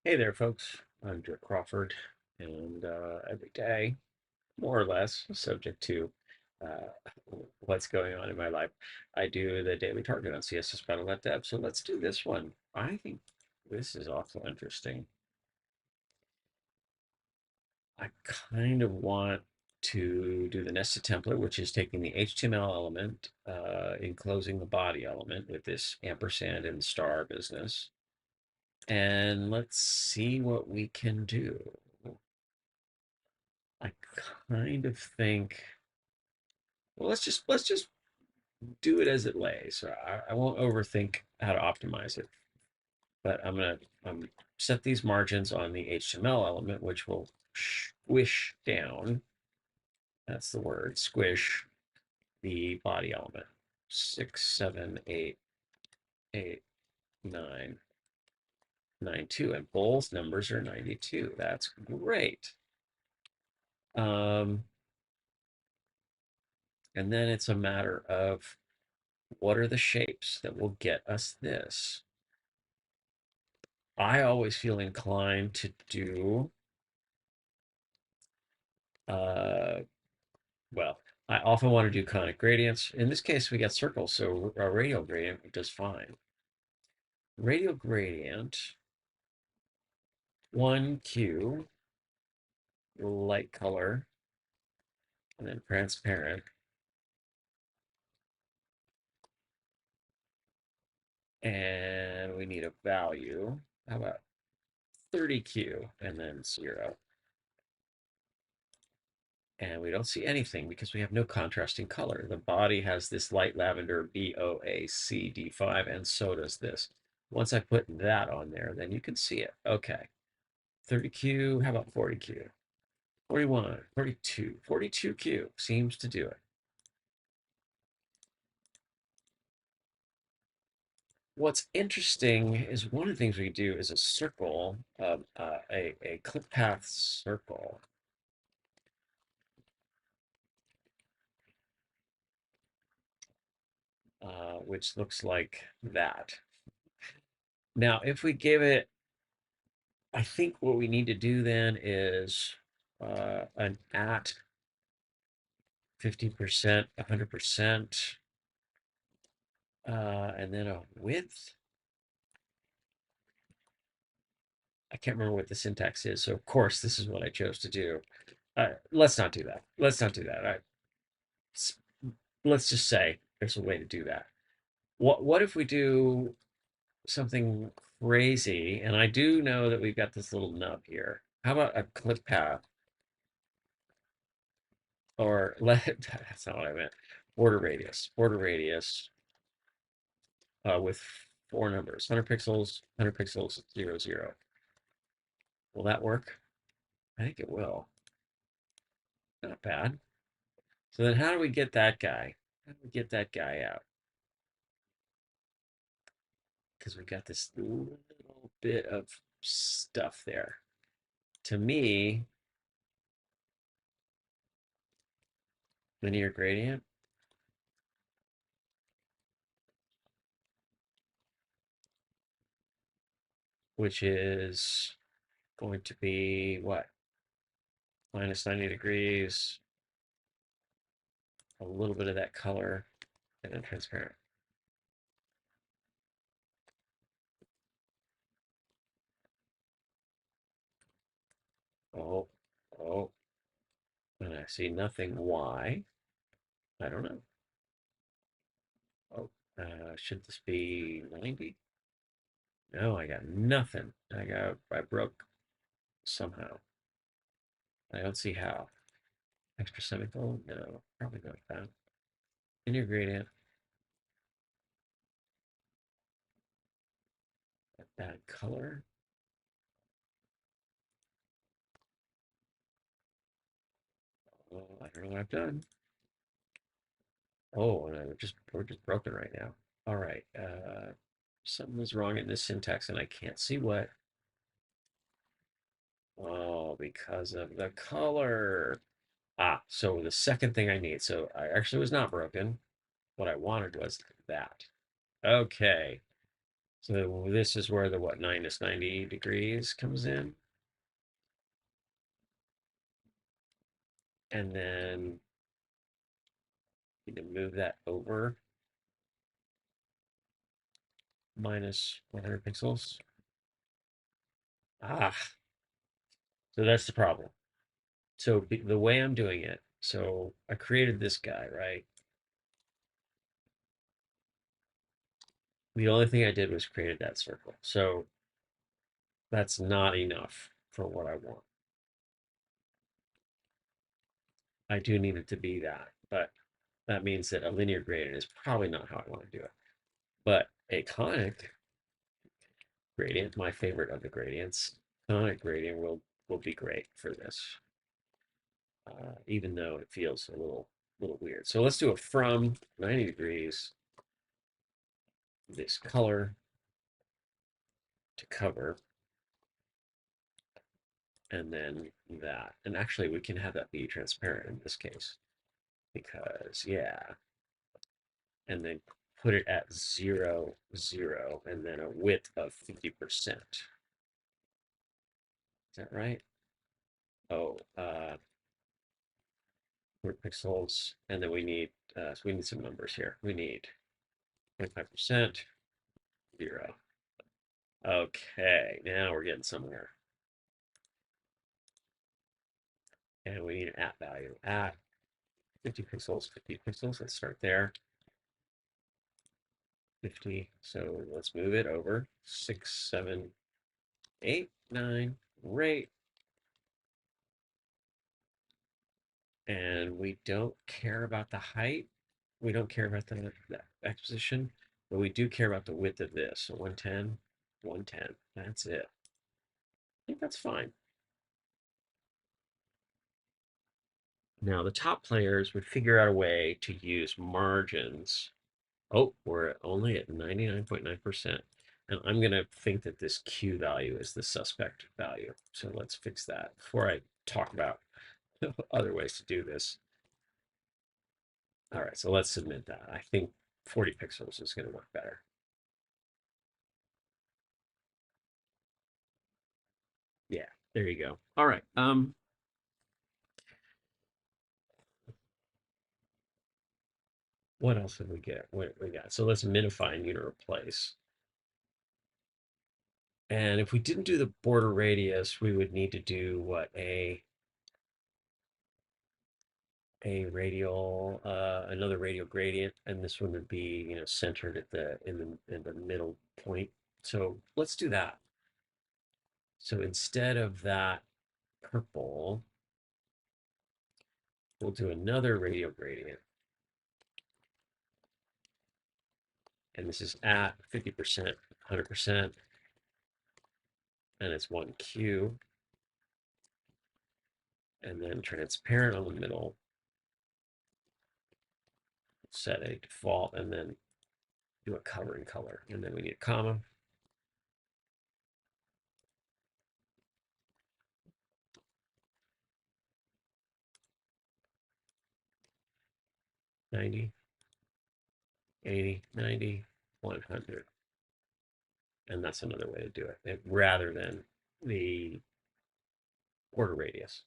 Hey there, folks. I'm Dirk Crawford, and every day, more or less, subject to what's going on in my life, I do the daily target on CSS Battle Dev. So let's do this one. I think this is awful interesting. I kind of want to do the nested template, which is taking the HTML element, enclosing the body element with this ampersand and star business. And let's see what we can do. I kind of think, well, let's just do it as it lays. So I won't overthink how to optimize it, but I'm gonna set these margins on the HTML element, which will squish down. That's the word, squish the body element. 6, 7, 8, 8, 9, 92, and both numbers are 92. That's great. Um, and then it's a matter of what are the shapes that will get us this? I always feel inclined to do, uh, well, I often want to do conic gradients. In this case, we got circles, so a radial gradient does fine. Radial gradient, 1Q, light color, and then transparent. And we need a value. How about 30Q and then 0? And we don't see anything because we have no contrasting color. The body has this light lavender BOACD5, and so does this. Once I put that on there, then you can see it. Okay. 30Q, how about 40Q? 41, 42, 42Q seems to do it. What's interesting is one of the things we do is a circle, a clip path circle. Which looks like that. Now, if we give it, I think what we need to do then is an at 50%, 100%, and then a width. I can't remember what the syntax is, so of course this is what I chose to do. Let's not do that. Let's not do that. Let's just say there's a way to do that. What if we do something crazy? And I do know that we've got this little nub here. How about a clip path? Or let that's not what I meant. Border radius with 4 numbers, 100 pixels, 100 pixels, 0, 0. Will that work? I think it will. Not bad. So then how do we get that guy? How do we get that guy out? Because we got this little bit of stuff there. To me, linear gradient, which is going to be what? Minus 90 degrees, a little bit of that color, and then transparent. Oh, oh, and I see nothing. Why? I don't know. Oh, should this be 90? No, I got nothing. I broke somehow. I don't see how. Extra semicolon? No, probably not that. Linear gradient, bad color. Oh, I don't know what I've done. Oh, and we're just broken right now. All right. Something was wrong in this syntax, and I can't see what. Oh, because of the color. Ah, so the second thing I need. So I actually was not broken. What I wanted was that. Okay. So this is where the what minus 90 degrees comes in. And then you need to move that over minus 100 pixels. Ah, so that's the problem. So the way I'm doing it, so I created this guy, right? The only thing I did was created that circle. So that's not enough for what I want. I do need it to be that, but that means that a linear gradient is probably not how I want to do it. But a conic gradient, my favorite of the gradients, conic gradient will be great for this, even though it feels a little weird. So let's do a from 90 degrees, this color to cover, and then that. And actually, we can have that be transparent in this case because, yeah, and then put it at 0, 0, and then a width of 50%. Is that right? Oh, 100 pixels, and then we need so we need some numbers here. We need 25%, 0. Okay, now we're getting somewhere. And we need an at value. At 50 pixels, 50 pixels. Let's start there. 50. So let's move it over. 6, 7, 8, 9. Great. And we don't care about the height. We don't care about the exposition, but we do care about the width of this. So 110, 110. That's it. I think that's fine. Now the top players would figure out a way to use margins. Oh, we're only at 99.9%. And I'm going to think that this Q value is the suspect value. So let's fix that before I talk about other ways to do this. All right, so let's submit that. I think 40 pixels is going to work better. Yeah, there you go. All right. What else did we get? What we got? So let's minify and unit replace. And if we didn't do the border radius, we would need to do what a radial another radial gradient, and this one would be centered at the in the middle point. So let's do that. So instead of that purple, we'll do another radial gradient, and this is at 50%, 100%, and it's 1Q, and then transparent on the middle. Set a default, and then do a covering color, and then we need a comma. $90, $80, $90, $100. And that's another way to do it, rather than the border radius.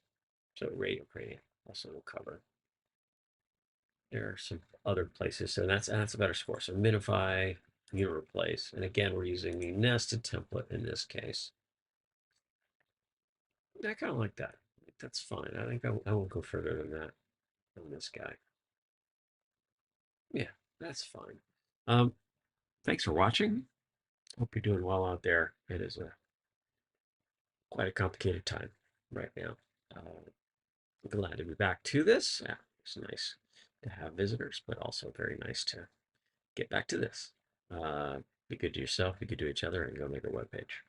So radial gradient also will cover. There are some other places, so that's a better score. So minify, unit replace, and again we're using the nested template in this case. I kind of like that. That's fine. I think I won't go further than that on this guy. Yeah, that's fine. Thanks for watching. Hope you're doing well out there. It is quite a complicated time right now. Glad to be back to this. Yeah, it's nice to have visitors, but also very nice to get back to this. Be good to yourself, be good to each other, and go make a webpage.